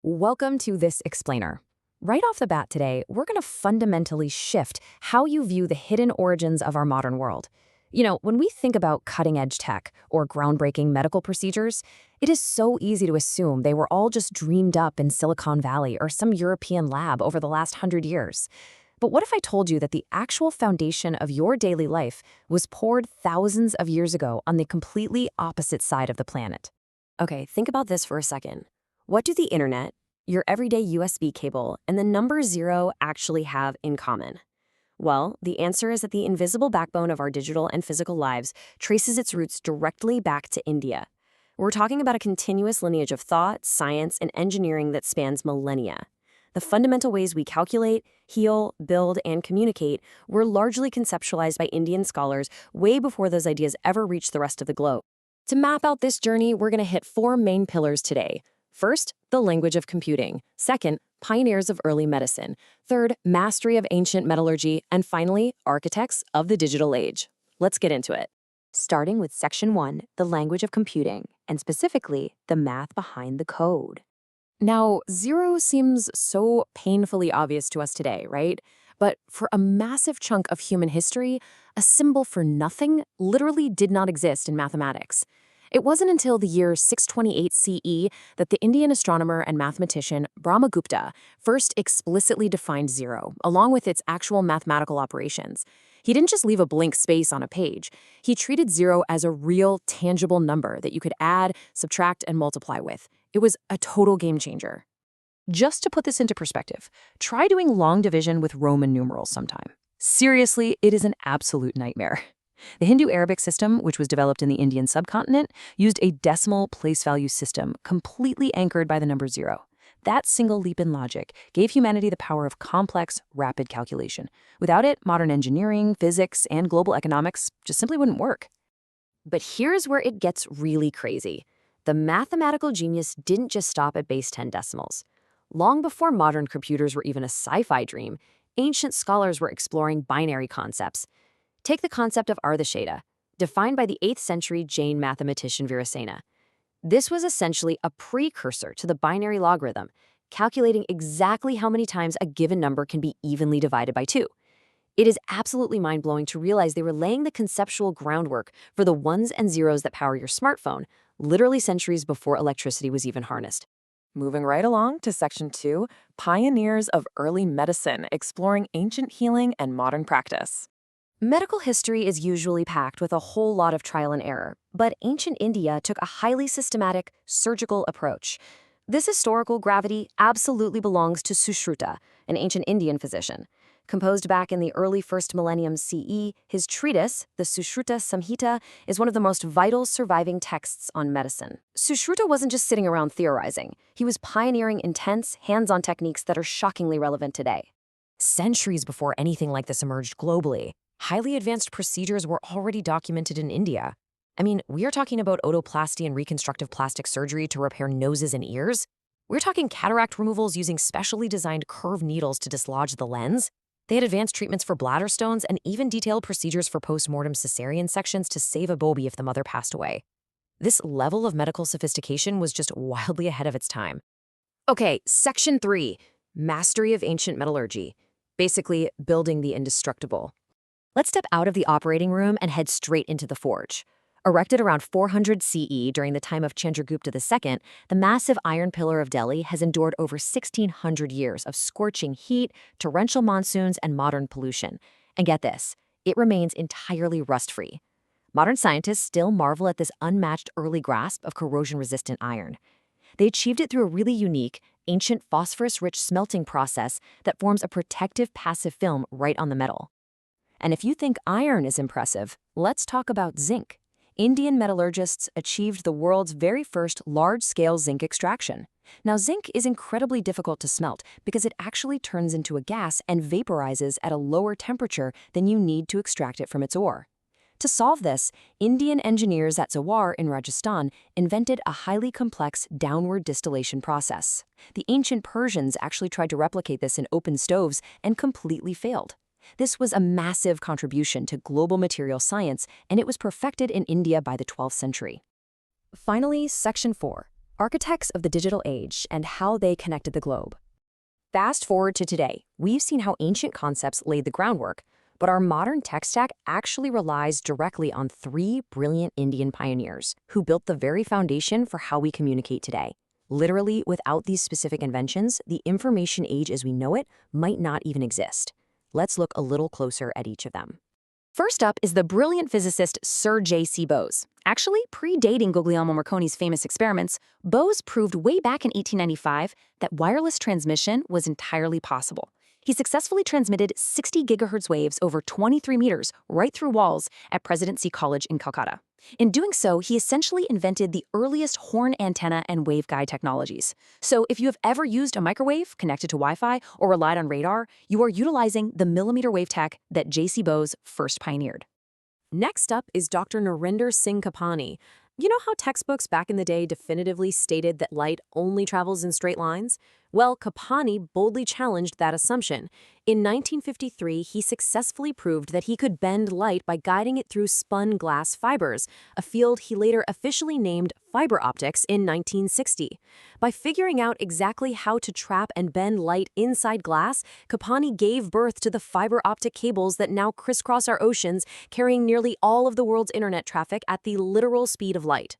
Welcome to this explainer. Right off the bat today, we're going to fundamentally shift how you view the hidden origins of our modern world. When we think about cutting-edge tech or groundbreaking medical procedures, it is so easy to assume they were all just dreamed up in Silicon Valley or some European lab over the last 100 years. But what if I told you that the actual foundation of your daily life was poured thousands of years ago on the completely opposite side of the planet? Okay, think about this for a second. What do the internet, your everyday USB cable, and the number 0 actually have in common? Well, the answer is that the invisible backbone of our digital and physical lives traces its roots directly back to India. We're talking about a continuous lineage of thought, science, and engineering that spans millennia. The fundamental ways we calculate, heal, build, and communicate were largely conceptualized by Indian scholars way before those ideas ever reached the rest of the globe. To map out this journey, we're going to hit 4 main pillars today. First, the language of computing. Second, pioneers of early medicine. Third, mastery of ancient metallurgy. And finally, architects of the digital age. Let's get into it. Starting with Section 1, the language of computing, and specifically, the math behind the code. Now, 0 seems so painfully obvious to us today, right? But for a massive chunk of human history, a symbol for nothing literally did not exist in mathematics. It wasn't until the year 628 CE that the Indian astronomer and mathematician Brahmagupta first explicitly defined 0, along with its actual mathematical operations. He didn't just leave a blank space on a page. He treated 0 as a real, tangible number that you could add, subtract, and multiply with. It was a total game changer. Just to put this into perspective, try doing long division with Roman numerals sometime. Seriously, it is an absolute nightmare. The Hindu-Arabic system, which was developed in the Indian subcontinent, used a decimal place value system completely anchored by the number 0. That single leap in logic gave humanity the power of complex, rapid calculation. Without it, modern engineering, physics, and global economics just simply wouldn't work. But here's where it gets really crazy. The mathematical genius didn't just stop at base 10 decimals. Long before modern computers were even a sci-fi dream, ancient scholars were exploring binary concepts. Take the concept of Ardhasheta, defined by the 8th century Jain mathematician Virasena. This was essentially a precursor to the binary logarithm, calculating exactly how many times a given number can be evenly divided by 2. It is absolutely mind-blowing to realize they were laying the conceptual groundwork for the ones and zeros that power your smartphone, literally centuries before electricity was even harnessed. Moving right along to Section 2, pioneers of early medicine, exploring ancient healing and modern practice. Medical history is usually packed with a whole lot of trial and error, but ancient India took a highly systematic, surgical approach. This historical gravity absolutely belongs to Sushruta, an ancient Indian physician. Composed back in the early 1st millennium CE, his treatise, the Sushruta Samhita, is one of the most vital surviving texts on medicine. Sushruta wasn't just sitting around theorizing. He was pioneering intense, hands-on techniques that are shockingly relevant today. Centuries before anything like this emerged globally, highly advanced procedures were already documented in India. I mean, we are talking about otoplasty and reconstructive plastic surgery to repair noses and ears. We're talking cataract removals using specially designed curved needles to dislodge the lens. They had advanced treatments for bladder stones and even detailed procedures for post-mortem cesarean sections to save a baby if the mother passed away. This level of medical sophistication was just wildly ahead of its time. Okay, Section 3, mastery of ancient metallurgy. Basically, building the indestructible. Let's step out of the operating room and head straight into the forge. Erected around 400 CE during the time of Chandragupta II, the massive iron pillar of Delhi has endured over 1,600 years of scorching heat, torrential monsoons, and modern pollution. And get this, it remains entirely rust-free. Modern scientists still marvel at this unmatched early grasp of corrosion-resistant iron. They achieved it through a really unique, ancient phosphorus-rich smelting process that forms a protective passive film right on the metal. And if you think iron is impressive, let's talk about zinc. Indian metallurgists achieved the world's very first large-scale zinc extraction. Now, zinc is incredibly difficult to smelt because it actually turns into a gas and vaporizes at a lower temperature than you need to extract it from its ore. To solve this, Indian engineers at Zawar in Rajasthan invented a highly complex downward distillation process. The ancient Persians actually tried to replicate this in open stoves and completely failed. This was a massive contribution to global material science, and it was perfected in India by the 12th century. Finally, Section 4, architects of the digital age and how they connected the globe. Fast forward to today, we've seen how ancient concepts laid the groundwork, but our modern tech stack actually relies directly on three brilliant Indian pioneers who built the very foundation for how we communicate today. Literally, without these specific inventions, the information age as we know it might not even exist. Let's look a little closer at each of them. First up is the brilliant physicist Sir J.C. Bose. Actually, predating Guglielmo Marconi's famous experiments, Bose proved way back in 1895 that wireless transmission was entirely possible. He successfully transmitted 60 gigahertz waves over 23 meters right through walls at Presidency College in Calcutta. In doing so, he essentially invented the earliest horn antenna and waveguide technologies. So if you have ever used a microwave connected to Wi-Fi or relied on radar, you are utilizing the millimeter wave tech that J.C. Bose first pioneered. Next up is Dr. Narinder Singh Kapani. You know how textbooks back in the day definitively stated that light only travels in straight lines? Well, Kapani boldly challenged that assumption. In 1953, he successfully proved that he could bend light by guiding it through spun glass fibers, a field he later officially named fiber optics in 1960. By figuring out exactly how to trap and bend light inside glass, Kapani gave birth to the fiber optic cables that now crisscross our oceans, carrying nearly all of the world's internet traffic at the literal speed of light.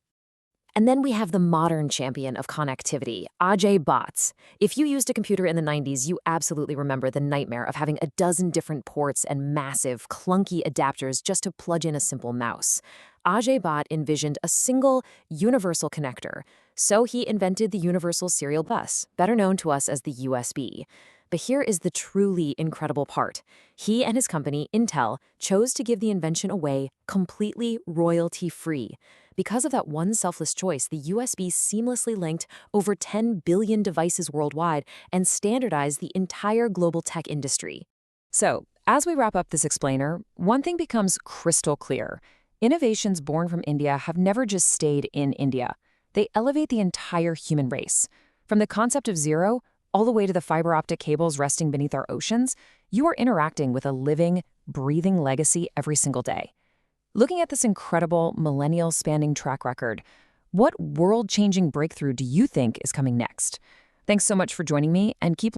And then we have the modern champion of connectivity, Ajay Bhatt. If you used a computer in the 90s, you absolutely remember the nightmare of having a dozen different ports and massive, clunky adapters just to plug in a simple mouse. Ajay Bhatt envisioned a single, universal connector, so he invented the Universal Serial Bus, better known to us as the USB. But here is the truly incredible part. He and his company, Intel, chose to give the invention away completely royalty-free. Because of that one selfless choice, the USB seamlessly linked over 10 billion devices worldwide and standardized the entire global tech industry. So, as we wrap up this explainer, one thing becomes crystal clear. Innovations born from India have never just stayed in India. They elevate the entire human race. From the concept of zero, all the way to the fiber optic cables resting beneath our oceans, you are interacting with a living, breathing legacy every single day. Looking at this incredible, millennial-spanning track record, what world-changing breakthrough do you think is coming next? Thanks so much for joining me, and keep